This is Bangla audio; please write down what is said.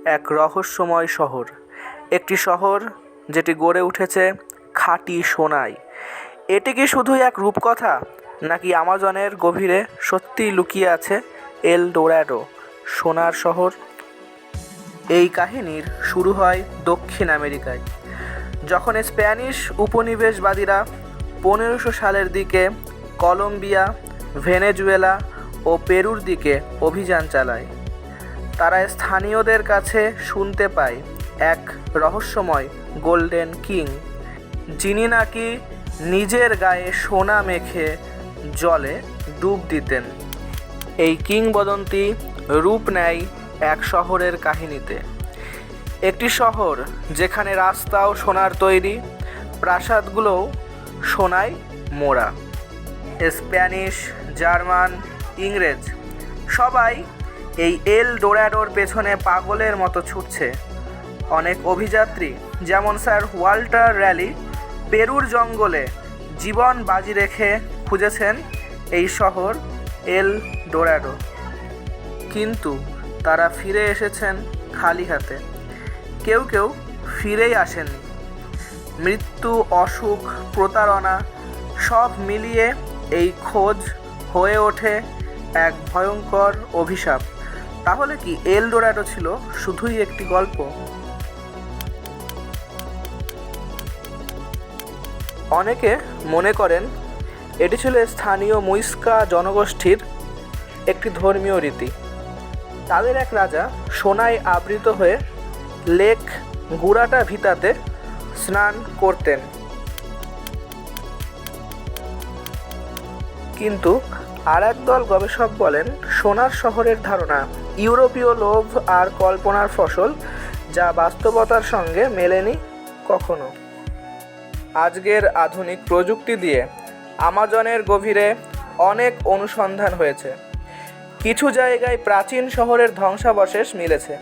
এক রহস্যময় শহর, একটি শহর যেটি গড়ে উঠেছে খাঁটি সোনায়। এটি কি শুধুই এক রূপকথা, নাকি আমাজনের গভীরে সত্যিই লুকিয়ে আছে এল ডোরাডো, সোনার শহর? এই কাহিনীর শুরু হয় দক্ষিণ আমেরিকায়, যখন স্প্যানিশ উপনিবেশবাদীরা 1500 সালের দিকে কলম্বিয়া, ভেনেজুয়েলা ও পেরুর দিকে অভিযান চালায়। তারা স্থানীয়দের কাছে শুনতে পায় এক রহস্যময় গোল্ডেন কিং, যিনি নাকি নিজের গায়ে সোনা মেখে জলে ডুব দিতেন। এই কিংবদন্তি রূপ নেয় এক শহরের কাহিনীতে, একটি শহর যেখানে রাস্তাও সোনার তৈরি, প্রাসাদগুলোও সোনায় মোড়া। স্প্যানিশ, জার্মান, ইংরেজ সবাই এই এল ডোরাডোর পেছনে পাগলের মতো ছুটছে। অনেক অভিযাত্রী, যেমন স্যার ওয়াল্টার র্যালি, পেরুর জঙ্গলে জীবন বাজি রেখে খুঁজেছেন এই শহর এল ডোরাডো, কিন্তু তারা ফিরে এসেছেন খালি হাতে। কেউ কেউ ফিরেই আসেননি। মৃত্যু, অসুখ, প্রতারণা সব মিলিয়ে এই খোঁজ হয়ে ওঠে এক ভয়ঙ্কর অভিশাপ। তাহলে কি এল ডোরাডো ছিল শুধুই একটি গল্প? অনেকে মনে করেন এটি ছিল স্থানীয় মুইস্কা জনগোষ্ঠীর একটি ধর্মীয় রীতি। তাদের এক রাজা সোনায় আবৃত হয়ে লেক গুরাটা ভিতাতে স্নান করতেন, কিন্তু আর একদল গবেষক বলেন সোনার শহরের ধারণা ইউরোপীয় লোভ আর কল্পনার ফসল, যা বাস্তবতার সঙ্গে মেলেনি কখনো। আজকের আধুনিক প্রযুক্তি দিয়ে আমাজনের গভীরে অনেক অনুসন্ধান হয়েছে। কিছু জায়গায় প্রাচীন শহরের ধ্বংসাবশেষ মিলেছে,